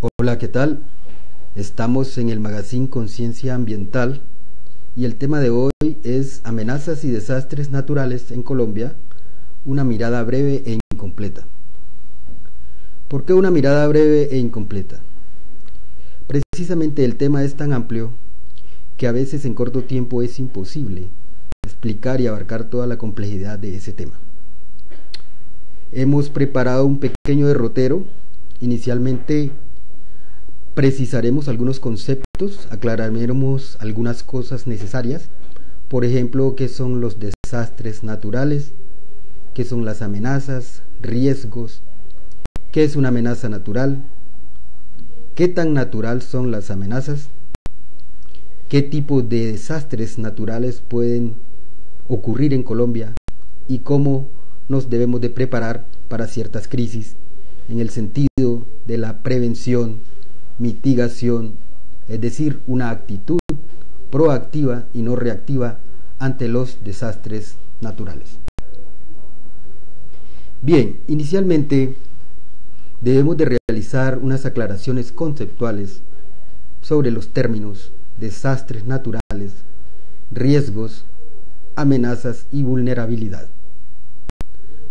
Hola, ¿qué tal? Estamos en el magazine Conciencia Ambiental y el tema de hoy es amenazas y desastres naturales en Colombia, una mirada breve e incompleta. ¿Por qué una mirada breve e incompleta? Precisamente el tema es tan amplio que a veces en corto tiempo es imposible explicar y abarcar toda la complejidad de ese tema. Hemos preparado un pequeño derrotero. Inicialmente precisaremos algunos conceptos, aclararemos algunas cosas necesarias, por ejemplo, qué son los desastres naturales, qué son las amenazas, riesgos, qué es una amenaza natural, qué tan natural son las amenazas, qué tipo de desastres naturales pueden ocurrir en Colombia y cómo nos debemos de preparar para ciertas crisis en el sentido de la prevención, mitigación, es decir, una actitud proactiva y no reactiva ante los desastres naturales. Bien, inicialmente debemos de realizar unas aclaraciones conceptuales sobre los términos desastres naturales, riesgos, amenazas y vulnerabilidad.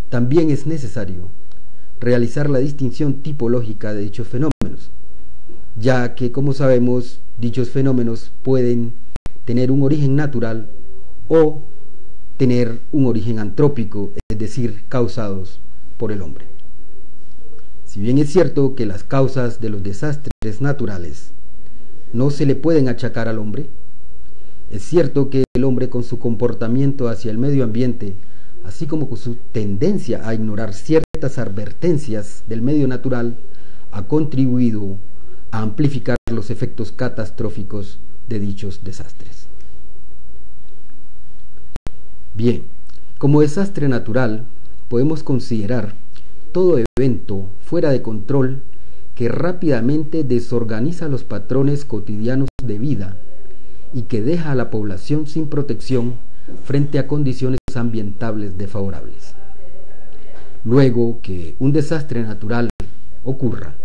También es necesario realizar la distinción tipológica de dichos fenómenos, ya que, como sabemos, dichos fenómenos pueden tener un origen natural o tener un origen antrópico, es decir, causados por el hombre. Si bien es cierto que las causas de los desastres naturales no se le pueden achacar al hombre, es cierto que el hombre, con su comportamiento hacia el medio ambiente, así como con su tendencia a ignorar ciertas advertencias del medio natural, ha contribuido a amplificar los efectos catastróficos de dichos desastres. Bien, como desastre natural podemos considerar todo evento fuera de control que rápidamente desorganiza los patrones cotidianos de vida y que deja a la población sin protección frente a condiciones ambientales desfavorables. Luego que un desastre natural ocurra,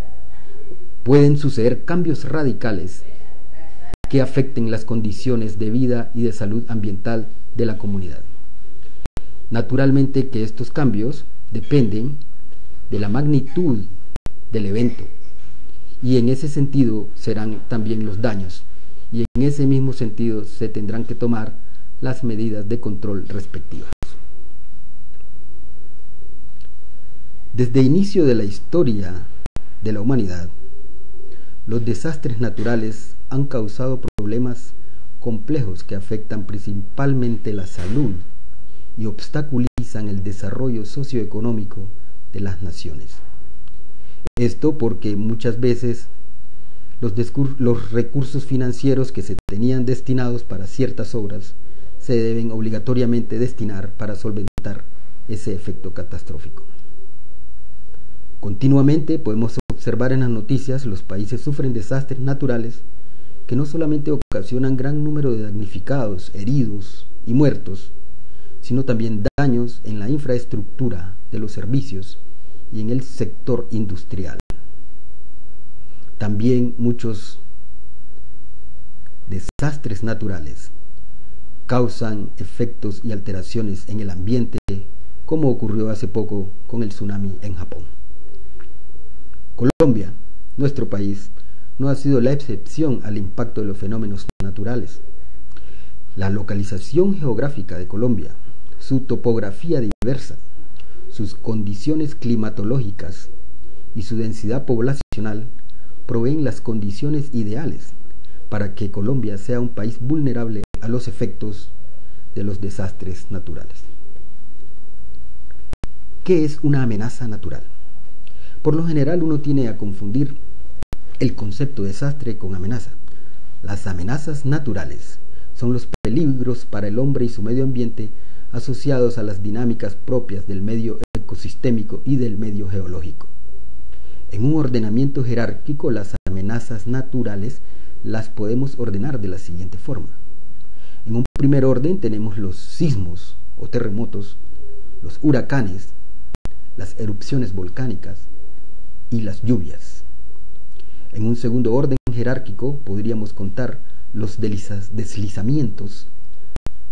pueden suceder cambios radicales que afecten las condiciones de vida y de salud ambiental de la comunidad. Naturalmente que estos cambios dependen de la magnitud del evento y en ese sentido serán también los daños, y en ese mismo sentido se tendrán que tomar las medidas de control respectivas. Desde el inicio de la historia de la humanidad, los desastres naturales han causado problemas complejos que afectan principalmente la salud y obstaculizan el desarrollo socioeconómico de las naciones. Esto porque muchas veces los recursos financieros que se tenían destinados para ciertas obras se deben obligatoriamente destinar para solventar ese efecto catastrófico. Continuamente podemos observar en las noticias los países sufren desastres naturales que no solamente ocasionan gran número de damnificados, heridos y muertos, sino también daños en la infraestructura de los servicios y en el sector industrial. También muchos desastres naturales causan efectos y alteraciones en el ambiente, como ocurrió hace poco con el tsunami en Japón. Colombia, nuestro país, no ha sido la excepción al impacto de los fenómenos naturales. La localización geográfica de Colombia, su topografía diversa, sus condiciones climatológicas y su densidad poblacional proveen las condiciones ideales para que Colombia sea un país vulnerable a los efectos de los desastres naturales. ¿Qué es una amenaza natural? Por lo general uno tiene a confundir el concepto de desastre con amenaza. Las amenazas naturales son los peligros para el hombre y su medio ambiente asociados a las dinámicas propias del medio ecosistémico y del medio geológico. En un ordenamiento jerárquico, las amenazas naturales las podemos ordenar de la siguiente forma. En un primer orden tenemos los sismos o terremotos, los huracanes, las erupciones volcánicas y las lluvias. En un segundo orden jerárquico podríamos contar los deslizamientos,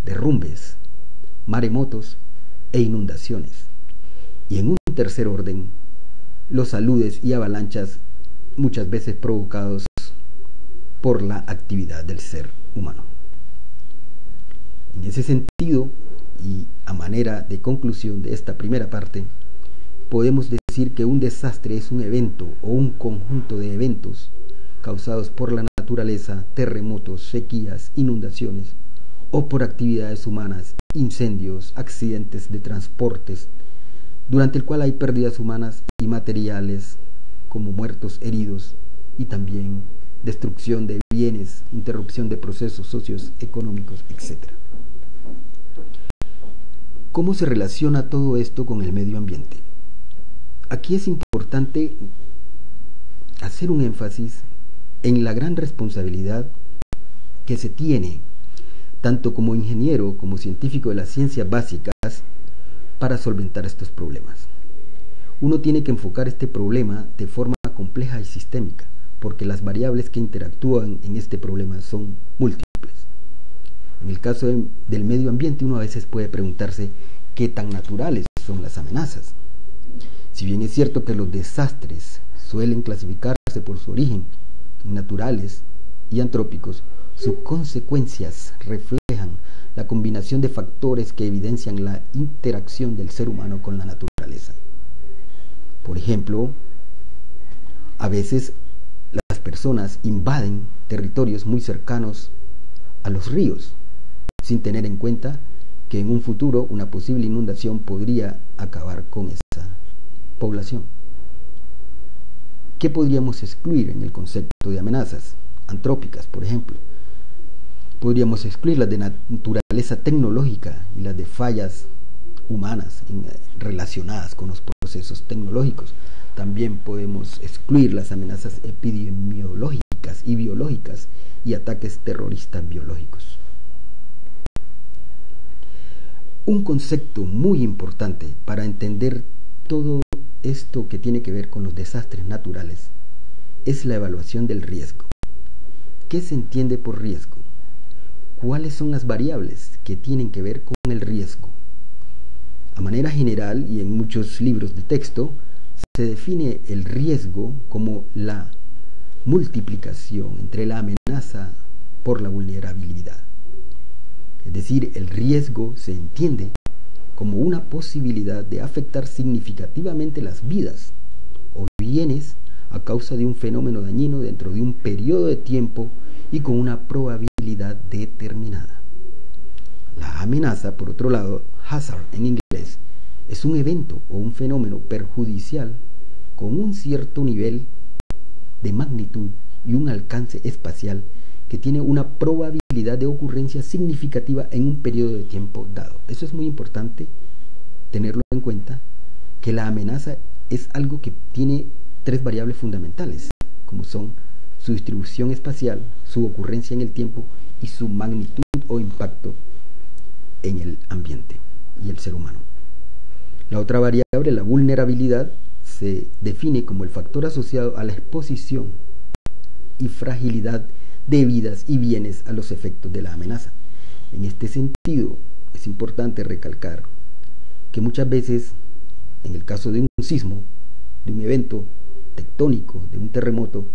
derrumbes, maremotos e inundaciones. Y en un tercer orden, los aludes y avalanchas, muchas veces provocados por la actividad del ser humano. En ese sentido, y a manera de conclusión de esta primera parte, podemos decir que un desastre es un evento o un conjunto de eventos causados por la naturaleza, terremotos, sequías, inundaciones, o por actividades humanas, incendios, accidentes de transportes, durante el cual hay pérdidas humanas y materiales como muertos, heridos y también destrucción de bienes, interrupción de procesos socioeconómicos, etc. ¿Cómo se relaciona todo esto con el medio ambiente? Aquí es importante hacer un énfasis en la gran responsabilidad que se tiene, tanto como ingeniero como científico de las ciencias básicas, para solventar estos problemas. Uno tiene que enfocar este problema de forma compleja y sistémica, porque las variables que interactúan en este problema son múltiples. En el caso del medio ambiente, uno a veces puede preguntarse qué tan naturales son las amenazas. Si bien es cierto que los desastres suelen clasificarse por su origen en naturales y antrópicos, sus consecuencias reflejan la combinación de factores que evidencian la interacción del ser humano con la naturaleza. Por ejemplo, a veces las personas invaden territorios muy cercanos a los ríos, sin tener en cuenta que en un futuro una posible inundación podría acabar con esa población. ¿Qué podríamos excluir en el concepto de amenazas antrópicas, por ejemplo? Podríamos excluir las de naturaleza tecnológica y las de fallas humanas relacionadas con los procesos tecnológicos. También podemos excluir las amenazas epidemiológicas y biológicas y ataques terroristas biológicos. Un concepto muy importante para entender todo esto que tiene que ver con los desastres naturales es la evaluación del riesgo. ¿Qué se entiende por riesgo? ¿Cuáles son las variables que tienen que ver con el riesgo? A manera general y en muchos libros de texto, se define el riesgo como la multiplicación entre la amenaza por la vulnerabilidad. Es decir, el riesgo se entiende como una posibilidad de afectar significativamente las vidas o bienes a causa de un fenómeno dañino dentro de un periodo de tiempo y con una probabilidad determinada. La amenaza, por otro lado, hazard en inglés, es un evento o un fenómeno perjudicial con un cierto nivel de magnitud y un alcance espacial que tiene una probabilidad de ocurrencia significativa en un periodo de tiempo dado. Eso es muy importante tenerlo en cuenta, que la amenaza es algo que tiene tres variables fundamentales, como son su distribución espacial, su ocurrencia en el tiempo y su magnitud o impacto en el ambiente y el ser humano. La otra variable, la vulnerabilidad, se define como el factor asociado a la exposición y fragilidad de vidas y bienes a los efectos de la amenaza. En este sentido, es importante recalcar que muchas veces, en el caso de un sismo, de un evento tectónico, de un terremoto,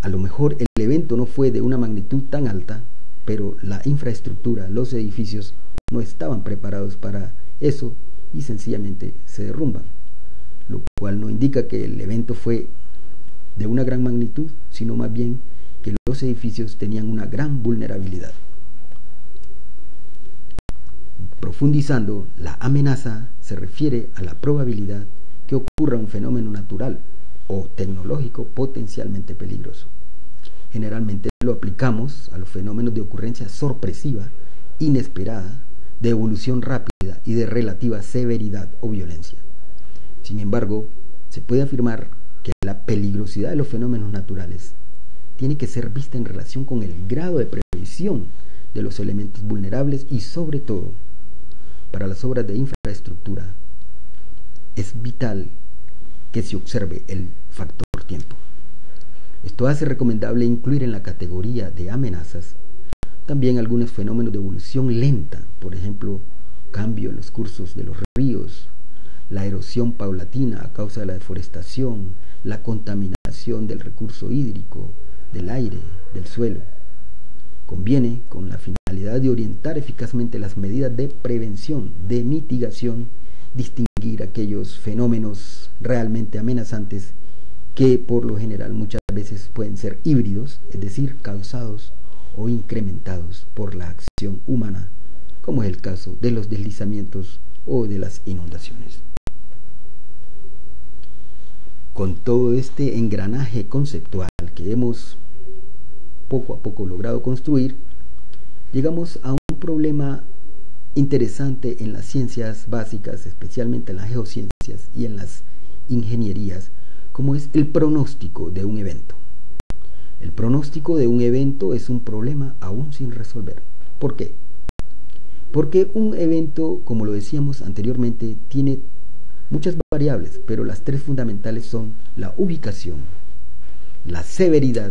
a lo mejor el evento no fue de una magnitud tan alta, pero la infraestructura, los edificios no estaban preparados para eso y sencillamente se derrumban, lo cual no indica que el evento fue de una gran magnitud, sino más bien que los edificios tenían una gran vulnerabilidad. Profundizando, la amenaza se refiere a la probabilidad que ocurra un fenómeno natural o tecnológico potencialmente peligroso. Generalmente lo aplicamos a los fenómenos de ocurrencia sorpresiva, inesperada, de evolución rápida y de relativa severidad o violencia. Sin embargo, se puede afirmar que la peligrosidad de los fenómenos naturales tiene que ser vista en relación con el grado de previsión de los elementos vulnerables y, sobre todo, para las obras de infraestructura, es vital que se observe el factor tiempo. Esto hace recomendable incluir en la categoría de amenazas también algunos fenómenos de evolución lenta, por ejemplo, cambio en los cursos de los ríos, la erosión paulatina a causa de la deforestación, la contaminación del recurso hídrico, del aire, del suelo. Conviene, con la finalidad de orientar eficazmente las medidas de prevención, de mitigación, distinguir aquellos fenómenos realmente amenazantes que por lo general muchas veces pueden ser híbridos, es decir, causados o incrementados por la acción humana, como es el caso de los deslizamientos o de las inundaciones. Con todo este engranaje conceptual que hemos poco a poco logrado construir, llegamos a un problema interesante en las ciencias básicas, especialmente en las geociencias y en las ingenierías, como es el pronóstico de un evento. El pronóstico de un evento es un problema aún sin resolver. ¿Por qué? Porque un evento, como lo decíamos anteriormente, tiene muchas variables, pero las tres fundamentales son la ubicación, la severidad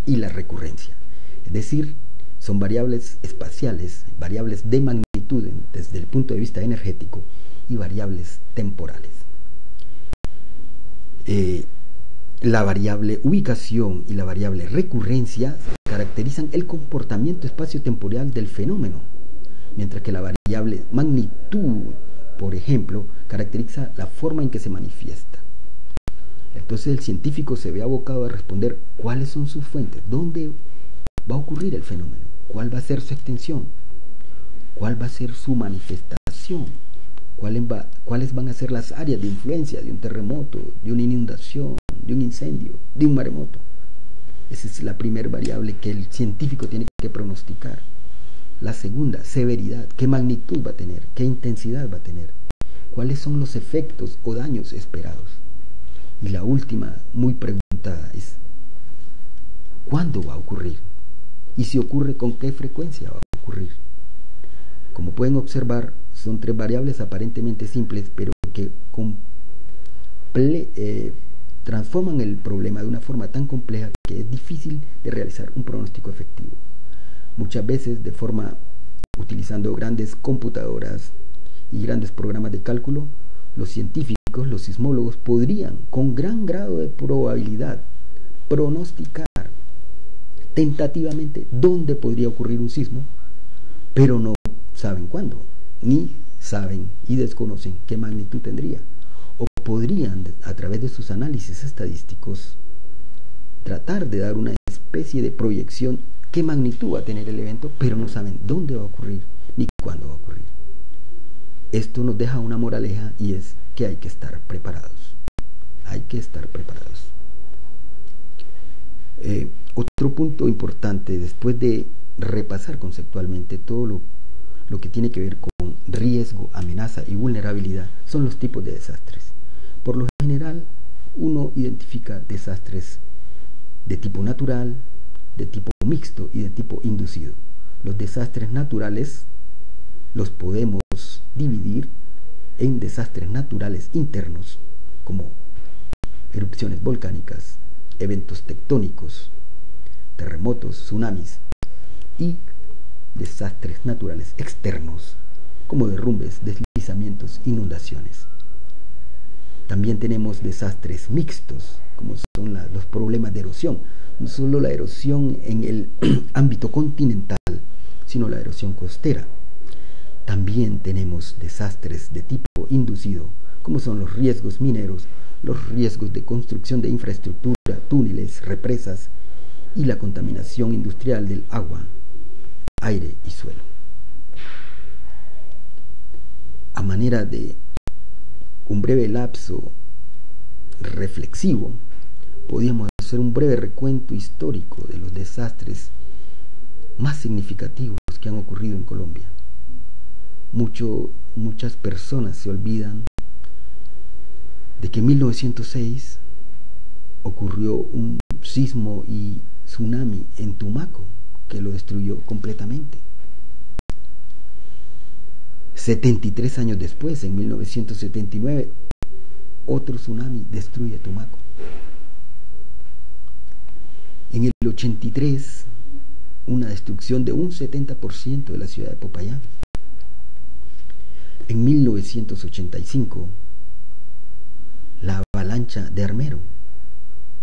y la recurrencia. Es decir, son variables espaciales, variables de magnitud desde el punto de vista energético y variables temporales. La variable ubicación y la variable recurrencia caracterizan el comportamiento espacio-temporal del fenómeno, mientras que la variable magnitud, por ejemplo, caracteriza la forma en que se manifiesta. Entonces el científico se ve abocado a responder cuáles son sus fuentes, dónde va a ocurrir el fenómeno, cuál va a ser su extensión, cuál va a ser su manifestación, cuáles van a ser las áreas de influencia de un terremoto, de una inundación, de un incendio, de un maremoto. Esa es la primera variable que el científico tiene que pronosticar. La segunda, severidad, qué magnitud va a tener, qué intensidad va a tener, cuáles son los efectos o daños esperados. Y la última, muy preguntada, es ¿cuándo va a ocurrir? Y si ocurre, ¿con qué frecuencia va a ocurrir? Como pueden observar, son tres variables aparentemente simples, pero que transforman el problema de una forma tan compleja que es difícil de realizar un pronóstico efectivo. Muchas veces, utilizando grandes computadoras y grandes programas de cálculo, los científicos, los sismólogos, podrían con gran grado de probabilidad pronosticar tentativamente dónde podría ocurrir un sismo, pero no saben cuándo, ni saben y desconocen qué magnitud tendría. O podrían, a través de sus análisis estadísticos, tratar de dar una especie de proyección qué magnitud va a tener el evento, pero no saben dónde va a ocurrir ni cuándo va a ocurrir. Esto nos deja una moraleja, y es que hay que estar preparados. Hay que estar preparados. Otro punto importante, después de repasar conceptualmente todo lo que tiene que ver con riesgo, amenaza y vulnerabilidad, son los tipos de desastres. Por lo general, uno identifica desastres de tipo natural, de tipo mixto y de tipo inducido. Los desastres naturales los podemos dividir en desastres naturales internos, como erupciones volcánicas, eventos tectónicos, terremotos, tsunamis, y desastres naturales externos, como derrumbes, deslizamientos, inundaciones. También tenemos desastres mixtos, como son los problemas de erosión, no solo la erosión en el ámbito continental, sino la erosión costera. También tenemos desastres de tipo inducido, como son los riesgos mineros, los riesgos de construcción de infraestructura, túneles, represas, y la contaminación industrial del agua, aire y suelo. A manera de un breve lapso reflexivo, podríamos hacer un breve recuento histórico de los desastres más significativos que han ocurrido en Colombia. Muchas personas se olvidan de que en 1906 ocurrió un sismo y tsunami en Tumaco que lo destruyó completamente. 73 años después, en 1979, otro tsunami destruye Tumaco. En el 83, una destrucción de un 70% de la ciudad de Popayán. En 1985, la avalancha de Armero.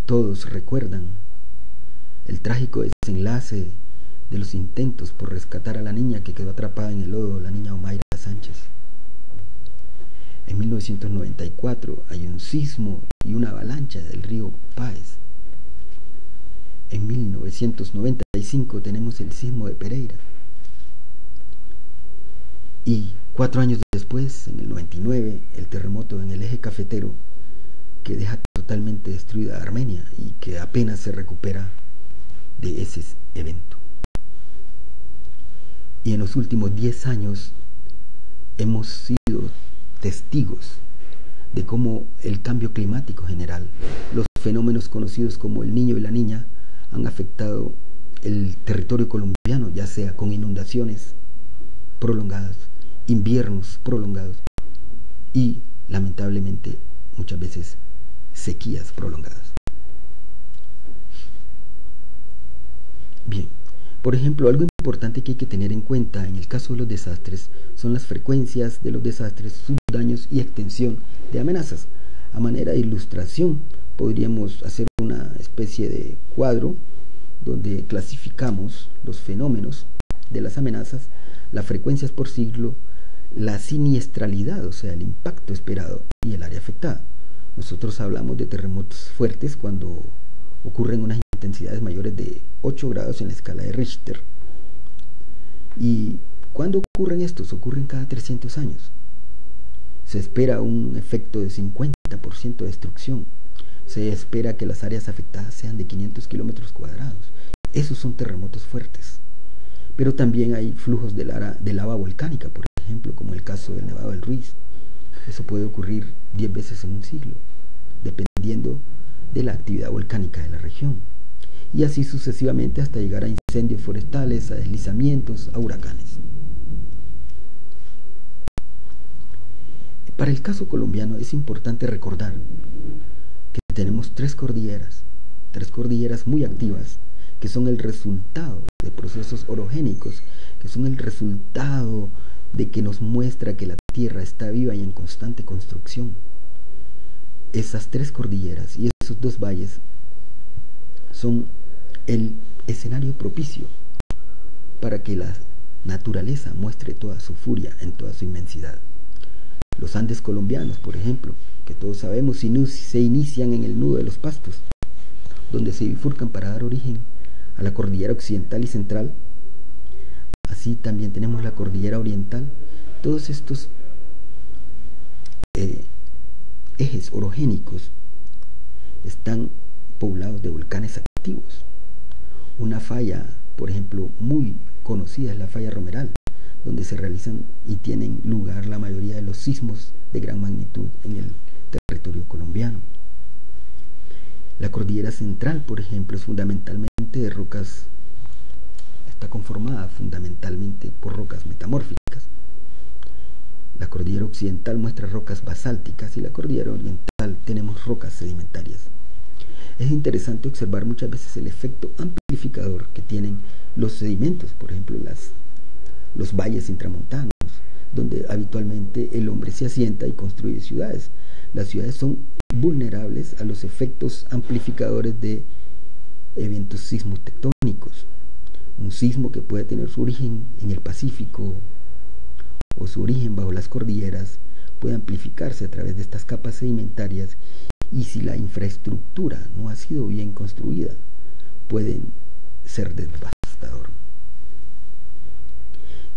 Todos recuerdan el trágico desenlace de los intentos por rescatar a la niña que quedó atrapada en el lodo, la niña Omaira Sánchez. En 1994 hay un sismo y una avalancha del río Páez. En 1995 tenemos el sismo de Pereira. Y 4 años después, en el 99, el terremoto en el eje cafetero, que deja totalmente destruida a Armenia y que apenas se recupera de ese evento. Y en los últimos 10 años hemos sido testigos de cómo el cambio climático general, los fenómenos conocidos como el Niño y la Niña, han afectado el territorio colombiano, ya sea con inundaciones prolongadas, inviernos prolongados y, lamentablemente, muchas veces sequías prolongadas. Bien, por ejemplo, algo importante que hay que tener en cuenta en el caso de los desastres son las frecuencias de los desastres, sus daños y extensión de amenazas. A manera de ilustración, podríamos hacer una especie de cuadro donde clasificamos los fenómenos de las amenazas, las frecuencias por siglo, la siniestralidad, o sea, el impacto esperado y el área afectada. Nosotros hablamos de terremotos fuertes cuando ocurren unas intensidades mayores de 8 grados en la escala de Richter. ¿Y cuándo ocurren estos? Ocurren cada 300 años. Se espera un efecto de 50% de destrucción. Se espera que las áreas afectadas sean de 500 kilómetros cuadrados. Esos son terremotos fuertes. Pero también hay flujos de lava volcánica, por ejemplo, como el caso del Nevado del Ruiz. Eso puede ocurrir 10 veces en un siglo, dependiendo de la actividad volcánica de la región. Y así sucesivamente hasta llegar a incendios forestales, a deslizamientos, a huracanes. Para el caso colombiano es importante recordar que tenemos tres cordilleras muy activas, que son el resultado de procesos orogénicos, que son el resultado de que nos muestra que la Tierra está viva y en constante construcción. Esas tres cordilleras y esos dos valles son el escenario propicio para que la naturaleza muestre toda su furia en toda su inmensidad. Los Andes colombianos, por ejemplo, que todos sabemos se inician en el nudo de los Pastos, donde se bifurcan para dar origen a la cordillera occidental y central. Así también tenemos la cordillera oriental. Todos estos ejes orogénicos están poblados de volcanes activos. Una falla, por ejemplo, muy conocida es la falla Romeral, donde se realizan y tienen lugar la mayoría de los sismos de gran magnitud en el territorio colombiano. La cordillera central, por ejemplo, es fundamentalmente de rocas, está conformada fundamentalmente por rocas metamórficas. La cordillera occidental muestra rocas basálticas y la cordillera oriental tenemos rocas sedimentarias. Es interesante observar muchas veces el efecto amplificador que tienen los sedimentos, por ejemplo los valles intramontanos, donde habitualmente el hombre se asienta y construye ciudades. Las ciudades son vulnerables a los efectos amplificadores de eventos sismos tectónicos. Un sismo que puede tener su origen en el Pacífico o su origen bajo las cordilleras puede amplificarse a través de estas capas sedimentarias, y si la infraestructura no ha sido bien construida, pueden ser devastador.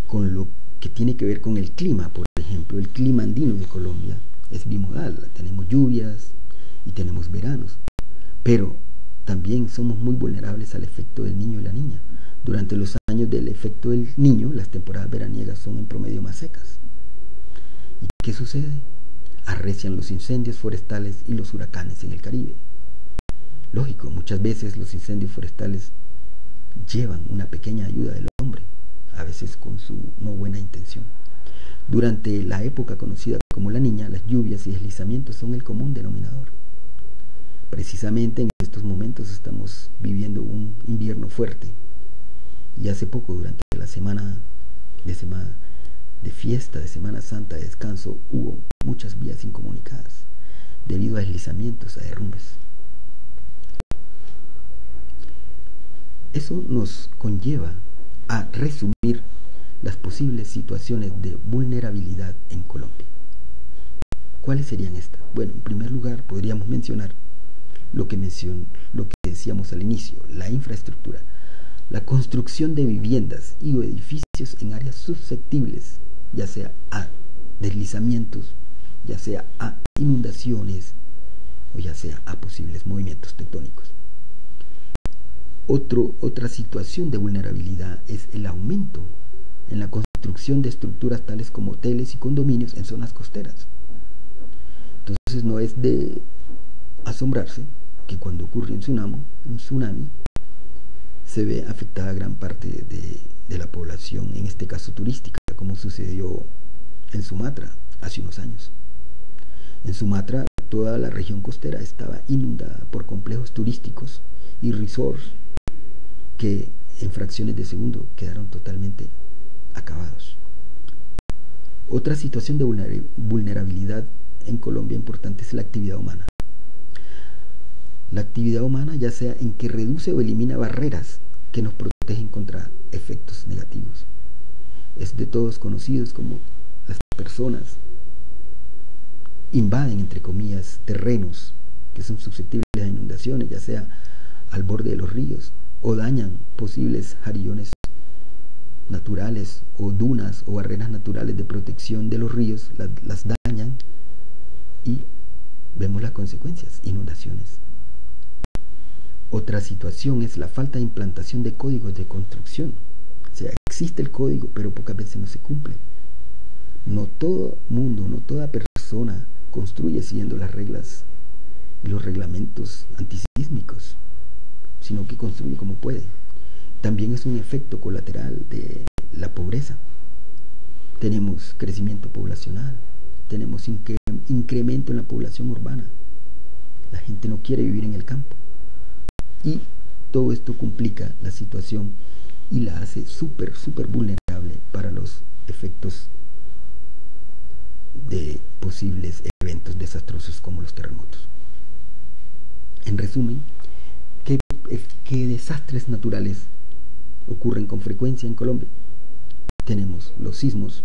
Con lo que tiene que ver con el clima, por ejemplo, el clima andino de Colombia es bimodal, tenemos lluvias y tenemos veranos, pero también somos muy vulnerables al efecto del Niño y la Niña. Durante los años del efecto del Niño, las temporadas veraniegas son en promedio más secas. ¿Y qué sucede? Arrecian los incendios forestales y los huracanes en el Caribe. Lógico, muchas veces los incendios forestales llevan una pequeña ayuda del hombre, a veces con su no buena intención. Durante la época conocida como la Niña, las lluvias y deslizamientos son el común denominador. Precisamente en estos momentos estamos viviendo un invierno fuerte, y hace poco, durante la semana de fiesta, de Semana Santa, de descanso, hubo muchas vías incomunicadas debido a deslizamientos, a derrumbes. Eso nos conlleva a resumir las posibles situaciones de vulnerabilidad en Colombia. ¿Cuáles serían estas? Bueno, en primer lugar podríamos mencionar lo que decíamos al inicio, la infraestructura, la construcción de viviendas y o edificios en áreas susceptibles, ya sea a deslizamientos, ya sea a inundaciones o ya sea a posibles movimientos tectónicos. Otra situación de vulnerabilidad es el aumento en la construcción de estructuras tales como hoteles y condominios en zonas costeras. Entonces no es de asombrarse que cuando ocurre un tsunami, se ve afectada gran parte de la población, en este caso turística, como sucedió en Sumatra hace unos años. En Sumatra, toda la región costera estaba inundada por complejos turísticos y resorts que en fracciones de segundo quedaron totalmente acabados. Otra situación de vulnerabilidad en Colombia importante es la actividad humana. La actividad humana, ya sea en que reduce o elimina barreras que nos protegen contra efectos negativos. Es de todos conocidos como las personas invaden, entre comillas, terrenos que son susceptibles a inundaciones, ya sea al borde de los ríos, o dañan posibles jarillones naturales o dunas o barreras naturales de protección de los ríos, las dañan y vemos las consecuencias, inundaciones. Otra situación es la falta de implantación de códigos de construcción. O sea, existe el código, pero pocas veces no se cumple. No todo mundo, no toda persona construye siguiendo las reglas y los reglamentos antisísmicos, sino que construye como puede. También es un efecto colateral de la pobreza. Tenemos crecimiento poblacional, tenemos incremento en la población urbana. La gente no quiere vivir en el campo. Y todo esto complica la situación y la hace súper vulnerable para los efectos de posibles eventos desastrosos como los terremotos. En resumen, ¿qué desastres naturales ocurren con frecuencia en Colombia? Tenemos los sismos,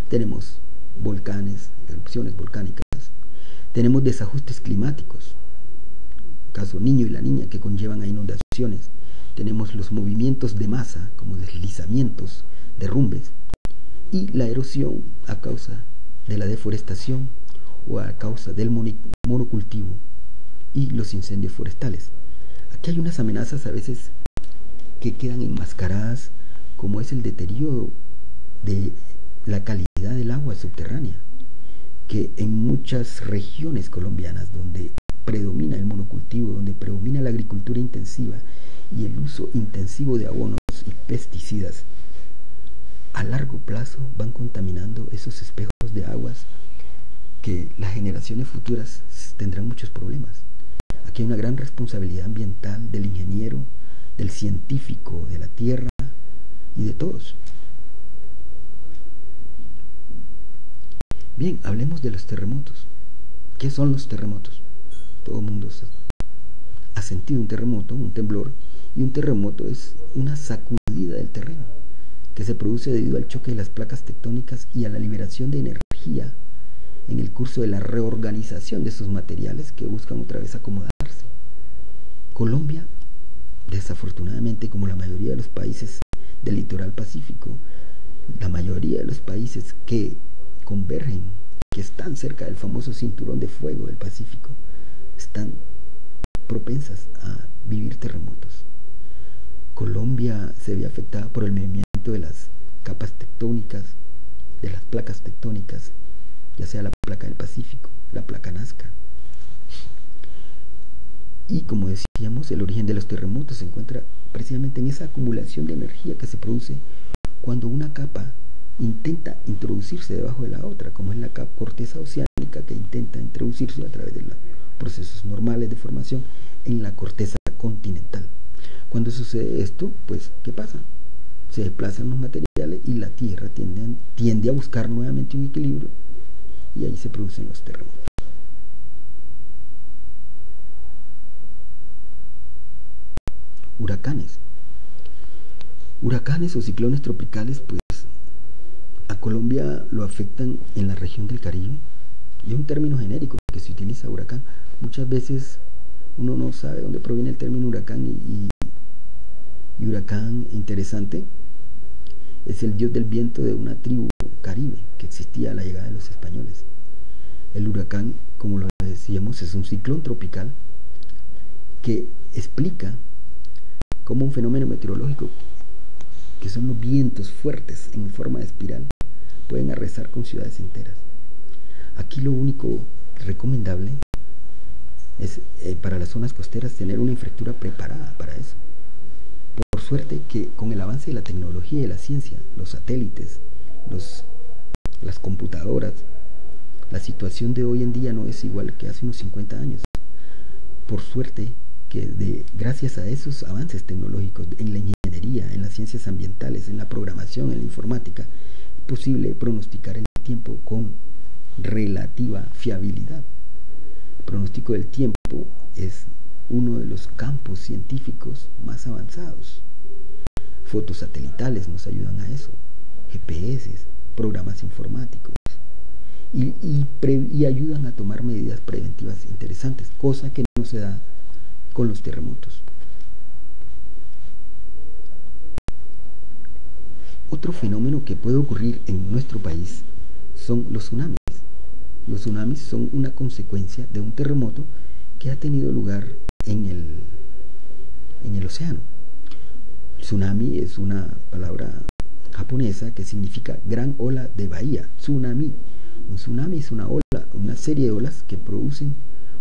tenemos volcanes, erupciones volcánicas, tenemos desajustes climáticos, caso Niño y la Niña, que conllevan a inundaciones, tenemos los movimientos de masa como deslizamientos, derrumbes, y la erosión a causa de la deforestación o a causa del monocultivo y los incendios forestales. Aquí hay unas amenazas a veces que quedan enmascaradas, como es el deterioro de la calidad del agua subterránea, que en muchas regiones colombianas donde predomina el monocultivo, donde predomina la agricultura intensiva y el uso intensivo de abonos y pesticidas, a largo plazo van contaminando esos espejos de aguas que las generaciones futuras tendrán muchos problemas. Aquí hay una gran responsabilidad ambiental del ingeniero, del científico, de la tierra y de todos. Bien, hablemos de los terremotos. ¿Qué son los terremotos? Todo el mundo ha sentido un terremoto, un temblor, y un terremoto es una sacudida del terreno que se produce debido al choque de las placas tectónicas y a la liberación de energía en el curso de la reorganización de esos materiales que buscan otra vez acomodarse. Colombia, desafortunadamente, como la mayoría de los países del litoral pacífico, la mayoría de los países que convergen, que están cerca del famoso cinturón de fuego del Pacífico, están propensas a vivir terremotos. Colombia se ve afectada por el movimiento de las capas tectónicas, de las placas tectónicas, ya sea la placa del Pacífico, la placa Nazca. Y como decíamos, el origen de los terremotos se encuentra precisamente en esa acumulación de energía que se produce cuando una capa intenta introducirse debajo de la otra, como es la corteza oceánica que intenta introducirse a través de la procesos normales de formación en la corteza continental. Cuando sucede esto, pues, ¿qué pasa? Se desplazan los materiales y la Tierra tiende a buscar nuevamente un equilibrio, y ahí se producen los terremotos. Huracanes o ciclones tropicales, pues a Colombia lo afectan en la región del Caribe, y es un término genérico que se utiliza, huracán. Muchas veces uno no sabe dónde proviene el término huracán, y huracán, interesante, es el dios del viento de una tribu caribe que existía a la llegada de los españoles. El huracán, como lo decíamos, es un ciclón tropical que explica cómo un fenómeno meteorológico, que son los vientos fuertes en forma de espiral, pueden arrasar con ciudades enteras. Aquí lo único recomendable es, para las zonas costeras, tener una infraestructura preparada para eso. Por suerte que con el avance de la tecnología y de la ciencia, los satélites, las computadoras, la situación de hoy en día no es igual que hace unos 50 años. Por suerte que gracias a esos avances tecnológicos en la ingeniería, en las ciencias ambientales, en la programación, en la informática, es posible pronosticar el tiempo con relativa fiabilidad. El pronóstico del tiempo es uno de los campos científicos más avanzados. Fotos satelitales nos ayudan a eso, GPS, programas informáticos, y ayudan a tomar medidas preventivas interesantes, cosa que no se da con los terremotos. Otro fenómeno que puede ocurrir en nuestro país son los tsunamis. Los tsunamis son una consecuencia de un terremoto que ha tenido lugar en el océano. Tsunami es una palabra japonesa que significa gran ola de bahía. Tsunami. Un tsunami es una ola, una serie de olas que producen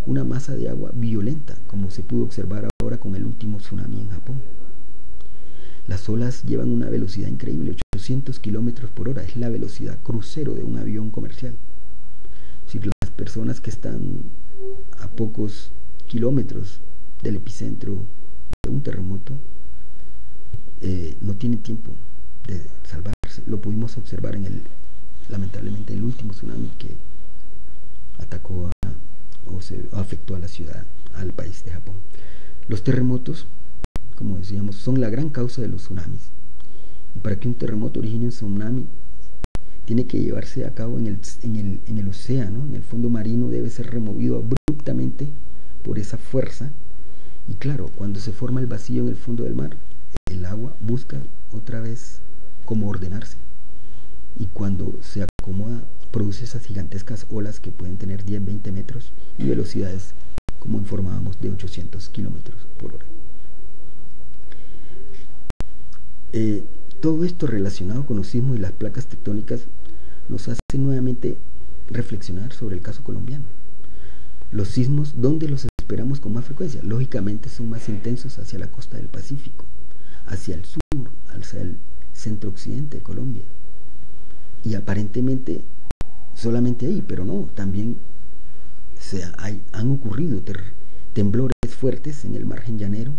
una masa de agua violenta, como se pudo observar ahora con el último tsunami en Japón. Las olas llevan una velocidad increíble, 800 kilómetros por hora, es la velocidad crucero de un avión comercial. Si las personas que están a pocos kilómetros del epicentro de un terremoto no tienen tiempo de salvarse. Lo pudimos observar lamentablemente, el último tsunami que atacó afectó a la ciudad, al país de Japón. Los terremotos, como decíamos, son la gran causa de los tsunamis. Y para que un terremoto origine un tsunami, tiene que llevarse a cabo en el océano, en el fondo marino, debe ser removido abruptamente por esa fuerza. Y claro, cuando se forma el vacío en el fondo del mar, el agua busca otra vez cómo ordenarse. Y cuando se acomoda, produce esas gigantescas olas que pueden tener 10, 20 metros y velocidades, como informábamos, de 800 kilómetros por hora. Todo esto relacionado con los sismos y las placas tectónicas nos hace nuevamente reflexionar sobre el caso colombiano. Los sismos, ¿dónde los esperamos con más frecuencia? Lógicamente son más intensos hacia la costa del Pacífico, hacia el sur, hacia el centro-occidente de Colombia. Y aparentemente solamente ahí, pero no, también han ocurrido temblores fuertes en el margen llanero,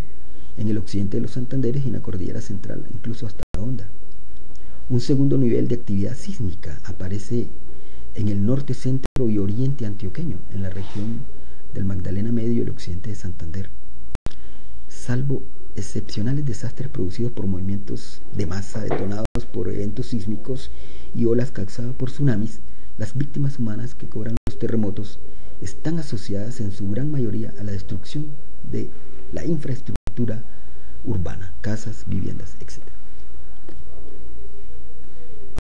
en el occidente de los Santanderes y en la cordillera central, incluso hasta Honda. Un segundo nivel de actividad sísmica aparece en el norte, centro y oriente antioqueño, en la región del Magdalena Medio y el occidente de Santander. Salvo excepcionales desastres producidos por movimientos de masa detonados por eventos sísmicos y olas causadas por tsunamis, las víctimas humanas que cobran los terremotos están asociadas en su gran mayoría a la destrucción de la infraestructura urbana, casas, viviendas, etc.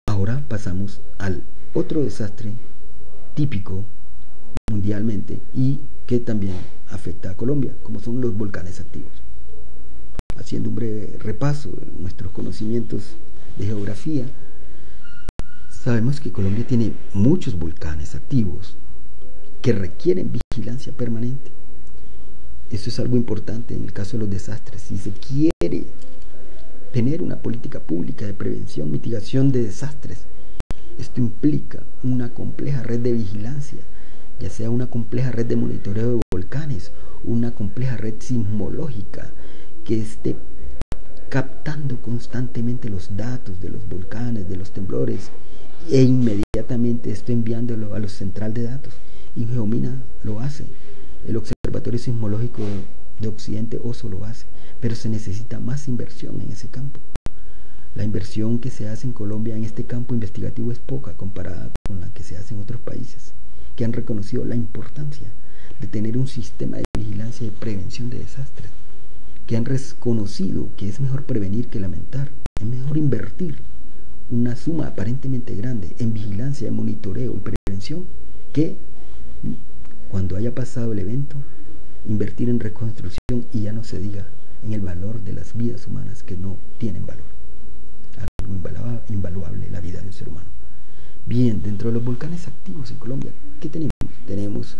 Ahora pasamos al otro desastre típico mundialmente y que también afecta a Colombia, como son los volcanes activos. Haciendo un breve repaso de nuestros conocimientos de geografía, sabemos que Colombia tiene muchos volcanes activos que requieren vigilancia permanente. Eso es algo importante en el caso de los desastres. Si se quiere tener una política pública de prevención, mitigación de desastres, esto implica una compleja red de vigilancia, ya sea una compleja red de monitoreo de volcanes volcanes, una compleja red sismológica que esté captando constantemente los datos de los volcanes, de los temblores, e inmediatamente esté enviándolo a los central de datos. Ingeomina lo hace, el Observatorio Sismológico de Occidente, OSO, lo hace, pero se necesita más inversión en ese campo. La inversión que se hace en Colombia en este campo investigativo es poca comparada con la que se hace en otros países, que han reconocido la importancia de tener un sistema de vigilancia y prevención de desastres, que han reconocido que es mejor prevenir que lamentar, es mejor invertir una suma aparentemente grande en vigilancia, en monitoreo y prevención, que cuando haya pasado el evento, invertir en reconstrucción, y ya no se diga en el valor de las vidas humanas que no tienen valor. Algo invaluable, la vida de un ser humano. Bien, dentro de los volcanes activos en Colombia, ¿qué tenemos? Tenemos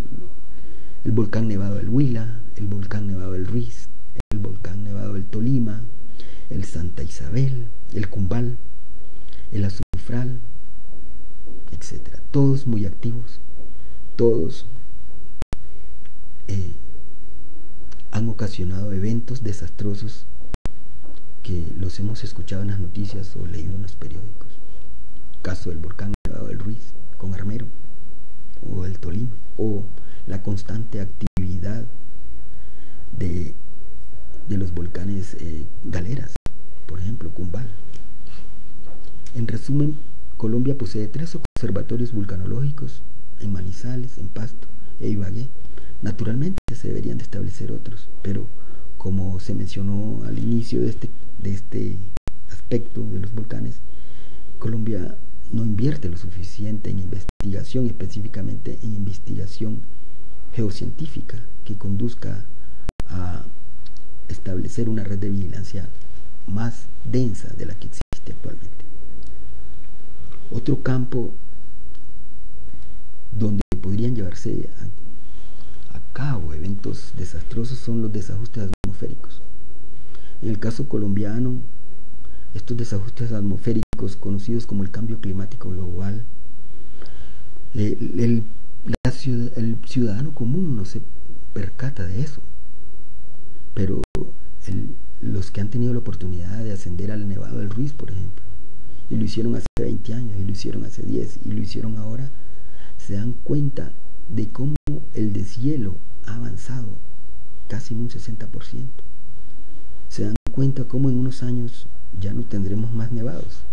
el volcán nevado del Huila, el volcán nevado del Ruiz, el volcán nevado del Tolima, el Santa Isabel, el Cumbal, el Azufral, etc. Todos muy activos, todos han ocasionado eventos desastrosos que los hemos escuchado en las noticias o leído en los periódicos. Caso del volcán nevado del Ruiz con Armero, o el Tolima, o la constante actividad de los volcanes Galeras, por ejemplo, Cumbal. En resumen, Colombia posee 3 observatorios vulcanológicos en Manizales, en Pasto e Ibagué. Naturalmente se deberían de establecer otros, pero como se mencionó al inicio de este aspecto de los volcanes, Colombia no invierte lo suficiente en investigación, específicamente en investigación geocientífica que conduzca a establecer una red de vigilancia más densa de la que existe actualmente. Otro campo donde podrían llevarse a cabo eventos desastrosos son los desajustes atmosféricos. En el caso colombiano, estos desajustes atmosféricos, conocidos como el cambio climático global, el ciudadano común no se percata de eso, pero los que han tenido la oportunidad de ascender al Nevado del Ruiz, por ejemplo, y lo hicieron hace 20 años, y lo hicieron hace 10, y lo hicieron ahora, se dan cuenta de cómo el deshielo ha avanzado casi en un 60%. Se dan cuenta cómo en unos años ya no tendremos más nevados.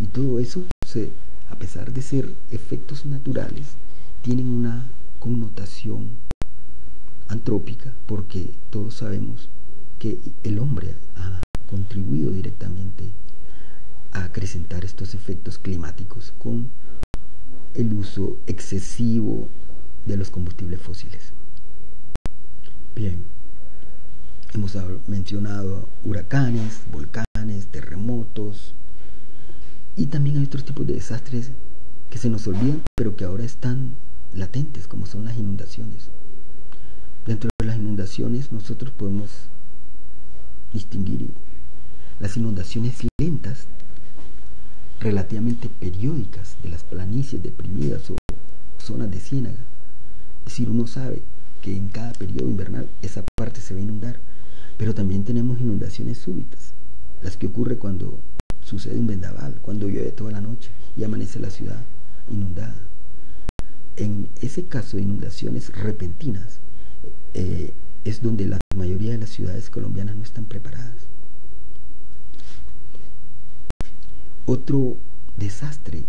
Y todo eso, a pesar de ser efectos naturales, tienen una connotación antrópica, porque todos sabemos que el hombre ha contribuido directamente a acrecentar estos efectos climáticos con el uso excesivo de los combustibles fósiles. Bien, hemos mencionado huracanes, volcanes, terremotos, y también hay otros tipos de desastres que se nos olvidan, pero que ahora están latentes, como son las inundaciones. Dentro de las inundaciones nosotros podemos distinguir las inundaciones lentas, relativamente periódicas, de las planicies deprimidas o zonas de ciénaga. Es decir, uno sabe que en cada periodo invernal esa parte se va a inundar, pero también tenemos inundaciones súbitas, las que ocurre cuando sucede un vendaval, cuando llueve toda la noche y amanece la ciudad inundada. En ese caso de inundaciones repentinas es donde la mayoría de las ciudades colombianas no están preparadas. Otro desastre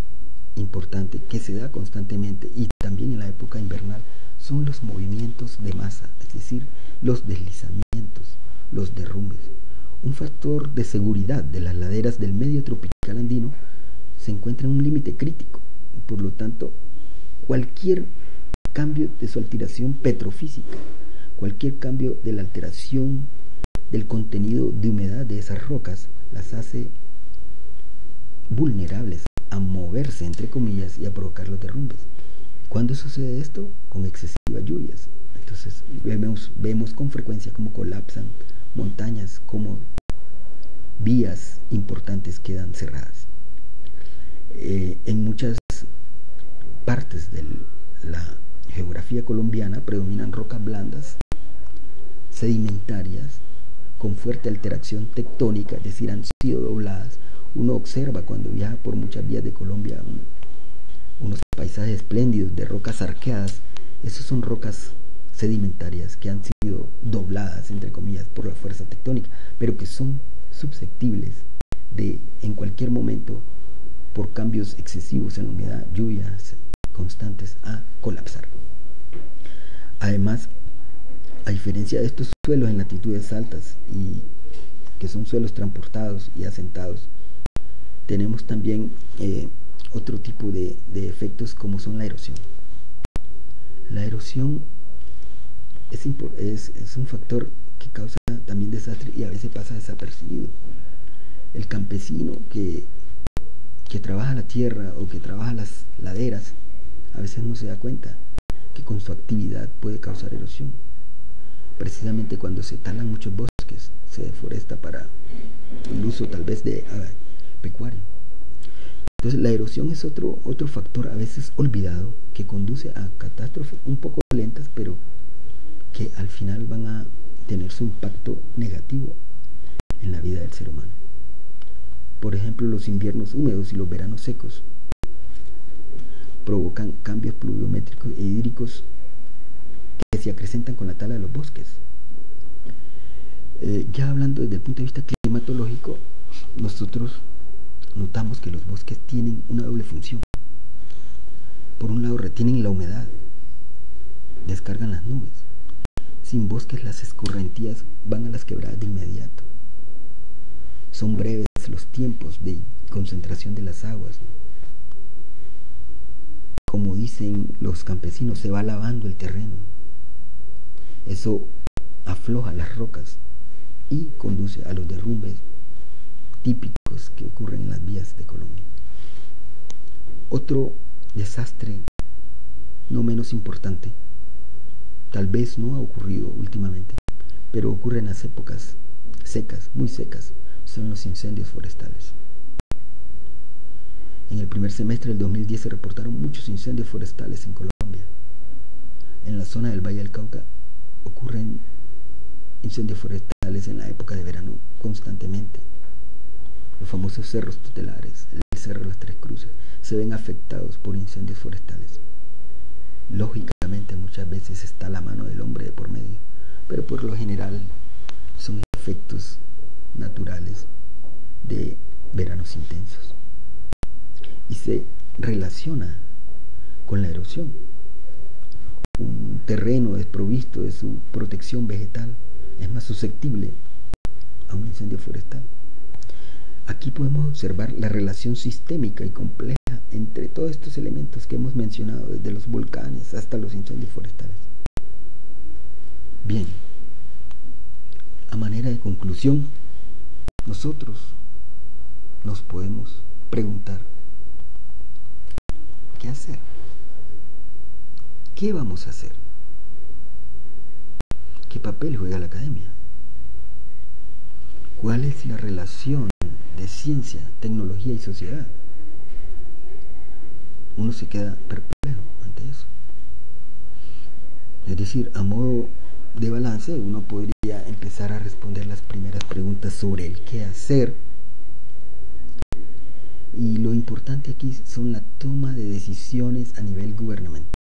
importante que se da constantemente y también en la época invernal son los movimientos de masa, es decir, los deslizamientos, los derrumbes. Un factor de seguridad de las laderas del medio tropical andino se encuentra en un límite crítico. Por lo tanto, cualquier cambio de su alteración petrofísica, cualquier cambio de la alteración del contenido de humedad de esas rocas, las hace vulnerables a moverse, entre comillas, y a provocar los derrumbes. ¿Cuándo sucede esto? Con excesivas lluvias. Entonces vemos con frecuencia cómo colapsan montañas, cómo vías importantes quedan cerradas. En muchas partes de la geografía colombiana predominan rocas blandas, sedimentarias, con fuerte alteración tectónica, es decir, han sido dobladas. Uno observa cuando viaja por muchas vías de Colombia unos paisajes espléndidos de rocas arqueadas. Esas son rocas sedimentarias que han sido dobladas, entre comillas, por la fuerza tectónica, pero que son susceptibles de, en cualquier momento, por cambios excesivos en la humedad, lluvias constantes, a colapsar. Además, a diferencia de estos suelos en latitudes altas, y que son suelos transportados y asentados, tenemos también otro tipo de efectos, como son la erosión. La erosión es un factor que causa también desastre y a veces pasa desapercibido. El campesino que trabaja la tierra o que trabaja las laderas a veces no se da cuenta que con su actividad puede causar erosión. Precisamente cuando se talan muchos bosques, se deforesta para el uso tal vez de pecuario. Entonces la erosión es otro factor a veces olvidado, que conduce a catástrofes un poco lentas, pero que al final van a tener su impacto negativo en la vida del ser humano. Por ejemplo, los inviernos húmedos y los veranos secos provocan cambios pluviométricos e hídricos que se acrecentan con la tala de los bosques. Ya hablando desde el punto de vista climatológico, nosotros notamos que los bosques tienen una doble función. Por un lado, retienen la humedad, descargan las nubes. Sin bosques, las escorrentías van a las quebradas de inmediato. Son breves los tiempos de concentración de las aguas. Como dicen los campesinos, se va lavando el terreno. Eso afloja las rocas y conduce a los derrumbes típicos que ocurren en las vías de Colombia. Otro desastre no menos importante, tal vez no ha ocurrido últimamente, pero ocurre en las épocas secas, muy secas, son los incendios forestales. En el primer semestre del 2010 se reportaron muchos incendios forestales en Colombia. En la zona del Valle del Cauca ocurren incendios forestales en la época de verano constantemente. Los famosos cerros tutelares, el Cerro de las Tres Cruces, se ven afectados por incendios forestales. Lógicamente muchas veces está la mano del hombre de por medio, pero por lo general son efectos naturales de veranos intensos. Y se relaciona con la erosión. Un terreno desprovisto de su protección vegetal es más susceptible a un incendio forestal. Aquí podemos observar la relación sistémica y compleja entre todos estos elementos que hemos mencionado, desde los volcanes hasta los incendios forestales. Bien, a manera de conclusión, nosotros nos podemos preguntar: ¿qué hacer? ¿Qué vamos a hacer? ¿Qué papel juega la academia? ¿Cuál es la relación de ciencia, tecnología y sociedad? Uno se queda perplejo ante eso. Es decir, a modo de balance, uno podría empezar a responder las primeras preguntas sobre el qué hacer. Y lo importante aquí son la toma de decisiones a nivel gubernamental.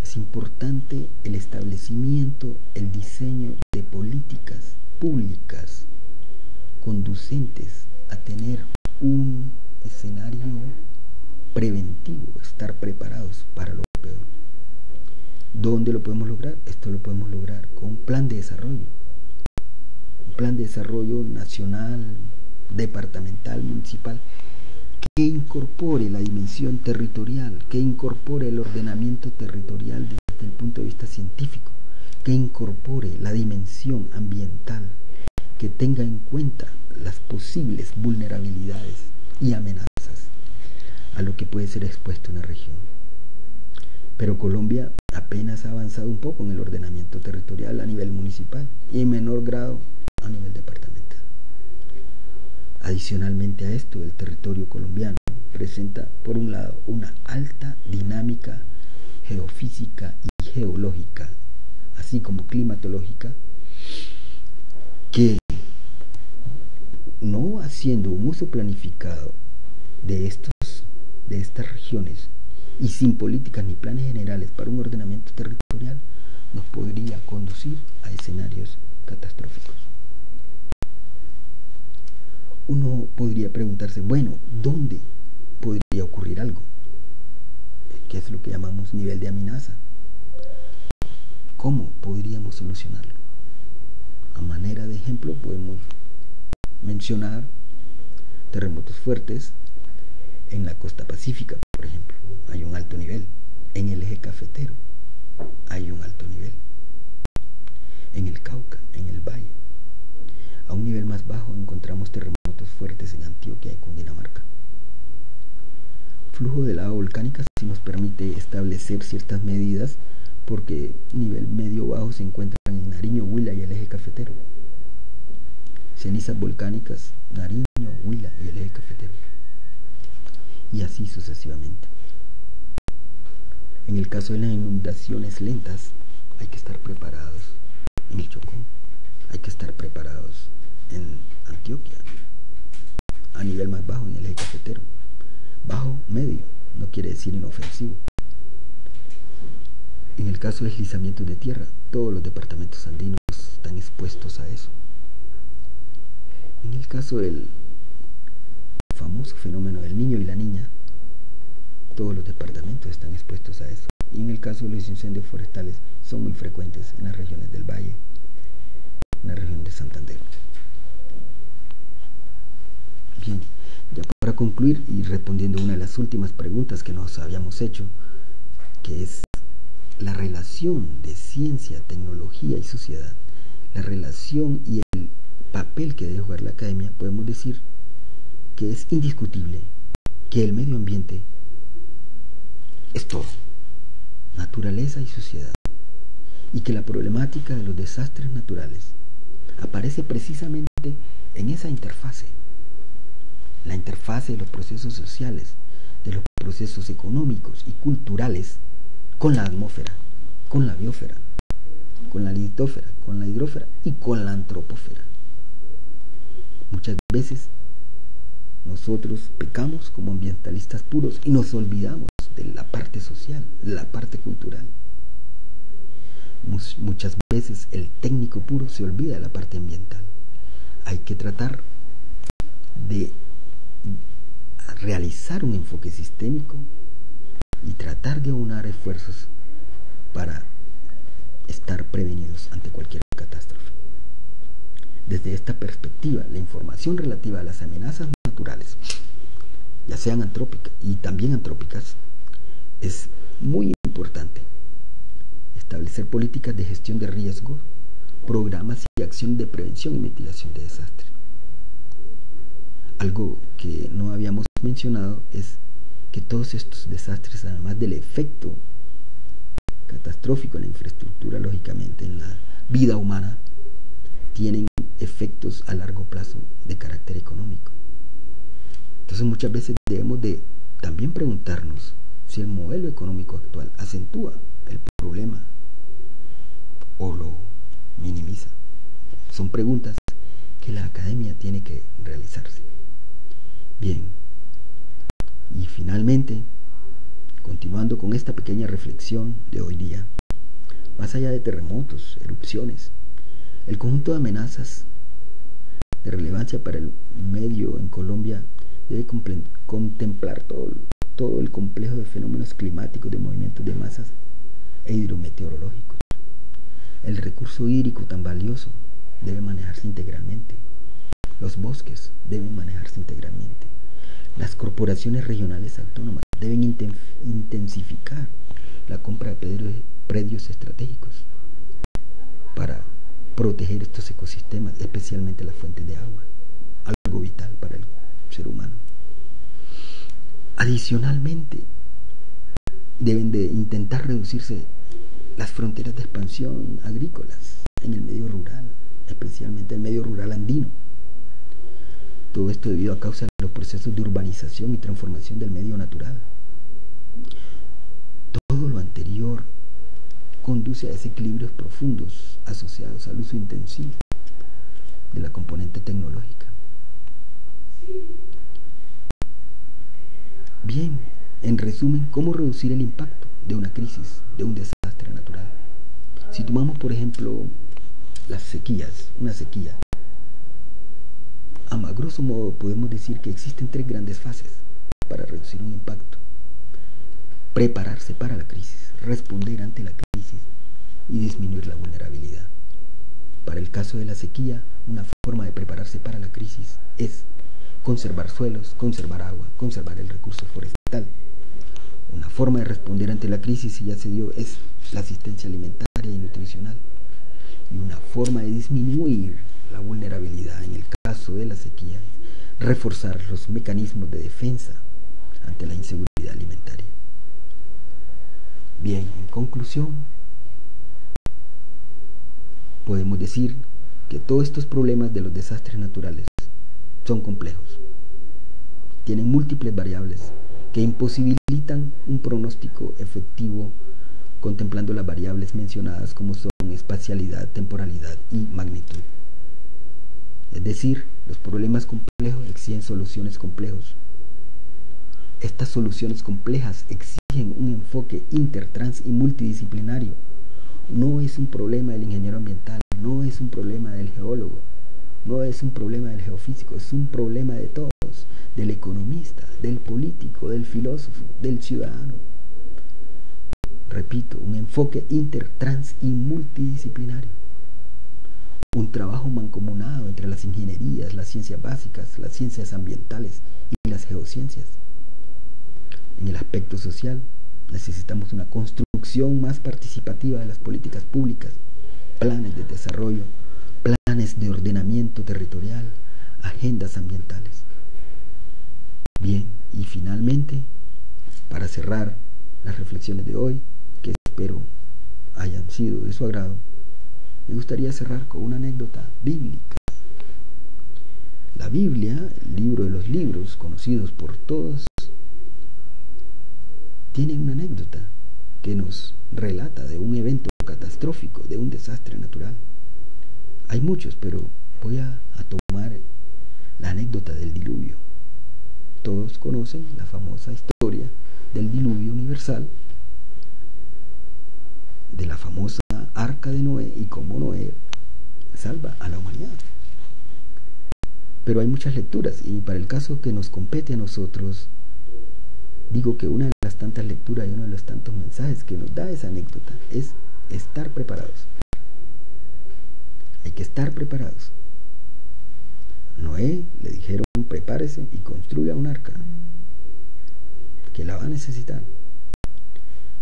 Es importante el establecimiento, el diseño de políticas públicas conducentes a tener un escenario preventivo, estar preparados para lo peor. ¿Dónde lo podemos lograr? Esto lo podemos lograr con un plan de desarrollo. Un plan de desarrollo nacional, departamental, municipal, que incorpore la dimensión territorial, que incorpore el ordenamiento territorial desde el punto de vista científico, que incorpore la dimensión ambiental, que tenga en cuenta las posibles vulnerabilidades y amenazas a lo que puede ser expuesta una región. Pero Colombia apenas ha avanzado un poco en el ordenamiento territorial a nivel municipal y en menor grado a nivel departamental. Adicionalmente a esto, el territorio colombiano presenta, por un lado, una alta dinámica geofísica y geológica, así como climatológica, que no haciendo un uso planificado de estas regiones y sin políticas ni planes generales para un ordenamiento territorial, nos podría conducir a escenarios catastróficos. Uno podría preguntarse, bueno, ¿dónde podría ocurrir algo? ¿Qué es lo que llamamos nivel de amenaza? ¿Cómo podríamos solucionarlo? A manera de ejemplo podemos mencionar terremotos fuertes en la costa pacífica, por ejemplo. Hay un alto nivel. En el eje cafetero hay un alto nivel. En el Cauca, en el Valle. A un nivel más bajo encontramos terremotos fuertes en Antioquia y Cundinamarca. Flujo de lava volcánica sí nos permite establecer ciertas medidas, porque nivel medio-bajo se encuentran en Nariño, Huila y el eje cafetero. Cenizas volcánicas, Nariño, Huila y el eje cafetero. Y así sucesivamente. En el caso de las inundaciones lentas, hay que estar preparados en el Chocó, hay que estar preparados en Antioquia, a nivel más bajo en el eje cafetero. Bajo, medio, no quiere decir inofensivo. En el caso de deslizamientos de tierra, todos los departamentos andinos están expuestos a eso. En el caso del famoso fenómeno del niño y la niña, todos los departamentos están expuestos a eso. Y en el caso de los incendios forestales, son muy frecuentes en las regiones del Valle, en la región de Santander. Bien, ya para concluir y respondiendo una de las últimas preguntas que nos habíamos hecho, que es la relación de ciencia, tecnología y sociedad, la relación y el papel que debe jugar la academia, podemos decir que es indiscutible que el medio ambiente es todo, naturaleza y sociedad, y que la problemática de los desastres naturales aparece precisamente en esa interfase, la interfase de los procesos sociales, de los procesos económicos y culturales con la atmósfera, con la biosfera, con la litósfera, con la hidrósfera y con la antropósfera. Muchas veces nosotros pecamos como ambientalistas puros y nos olvidamos de la parte social, de la parte cultural. Muchas veces el técnico puro se olvida de la parte ambiental. Hay que tratar de realizar un enfoque sistémico y tratar de aunar esfuerzos para estar prevenidos ante cualquier catástrofe. Desde esta perspectiva, la información relativa a las amenazas naturales, ya sean antrópicas y también antrópicas, es muy importante. Establecer políticas de gestión de riesgo, programas y acciones de prevención y mitigación de desastres. Algo que no habíamos mencionado es que todos estos desastres, además del efecto catastrófico en la infraestructura, lógicamente en la vida humana, tienen efectos a largo plazo de carácter económico. Entonces muchas veces debemos de también preguntarnos si el modelo económico actual acentúa el problema o lo minimiza. Son preguntas que la academia tiene que realizarse. Bien, y finalmente, continuando con esta pequeña reflexión de hoy día, más allá de terremotos, erupciones, el conjunto de amenazas de relevancia para el medio en Colombia debe contemplar todo el complejo de fenómenos climáticos, de movimientos de masas e hidrometeorológicos. El recurso hídrico tan valioso debe manejarse integralmente. Los bosques deben manejarse integralmente. Las corporaciones regionales autónomas deben intensificar la compra de predios estratégicos para proteger estos ecosistemas, especialmente las fuentes de agua, algo vital para el ser humano. Adicionalmente, deben de intentar reducirse las fronteras de expansión agrícolas en el medio rural, especialmente el medio rural andino. Todo esto debido a causa de los procesos de urbanización y transformación del medio natural. Todo lo anterior conduce a desequilibrios profundos asociados al uso intensivo de la componente tecnológica. Bien, en resumen, ¿cómo reducir el impacto de una crisis, de un desastre natural? Si tomamos, por ejemplo, las sequías, una sequía, a grosso modo podemos decir que existen 3 grandes fases para reducir un impacto: prepararse para la crisis, responder ante la crisis y disminuir la vulnerabilidad. Para el caso de la sequía, una forma de prepararse para la crisis es conservar suelos, conservar agua, conservar el recurso forestal. Una forma de responder ante la crisis, si ya se dio, es la asistencia alimentaria y nutricional. Y una forma de disminuir la vulnerabilidad en el caso de la sequía es reforzar los mecanismos de defensa ante la inseguridad alimentaria. Bien, en conclusión, podemos decir que todos estos problemas de los desastres naturales son complejos. Tienen múltiples variables que imposibilitan un pronóstico efectivo, contemplando las variables mencionadas como son espacialidad, temporalidad y magnitud. Es decir, los problemas complejos exigen soluciones complejas. Estas soluciones complejas exigen un enfoque intertrans y multidisciplinario. No es un problema del ingeniero ambiental, no es un problema del geólogo, no es un problema del geofísico, es un problema de todos, del economista, del político, del filósofo, del ciudadano. Repito, un enfoque intertrans y multidisciplinario. Un trabajo mancomunado entre las ingenierías, las ciencias básicas, las ciencias ambientales y las geociencias. En el aspecto social, necesitamos una construcción más participativa de las políticas públicas, planes de desarrollo, planes de ordenamiento territorial, agendas ambientales. Bien, y finalmente, para cerrar las reflexiones de hoy, que espero hayan sido de su agrado, me gustaría cerrar con una anécdota bíblica. La Biblia, el libro de los libros, conocidos por todos, tiene una anécdota que nos relata de un evento catastrófico, de un desastre natural. Hay muchos, pero voy a tomar la anécdota del diluvio. Todos conocen la famosa historia del diluvio universal, de la famosa arca de Noé y cómo Noé salva a la humanidad. Pero hay muchas lecturas y para el caso que nos compete a nosotros, digo que una de las tantas lecturas y uno de los tantos mensajes que nos da esa anécdota es estar preparados. Hay que estar preparados. A Noé le dijeron: prepárese y construya un arca, que la va a necesitar.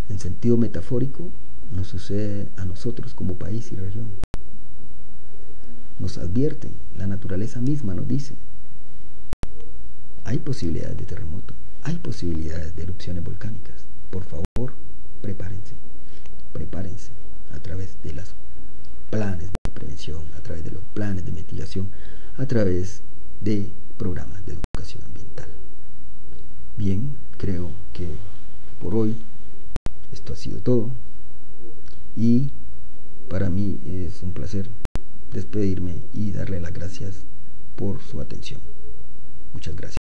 En sentido metafórico, nos sucede a nosotros como país y región. Nos advierten, la naturaleza misma nos dice: hay posibilidades de terremoto, hay posibilidades de erupciones volcánicas. Por favor, prepárense a través de los planes de prevención, a través de los planes de mitigación, a través de programas de educación ambiental. Bien, creo que por hoy esto ha sido todo y para mí es un placer despedirme y darle las gracias por su atención. Muchas gracias.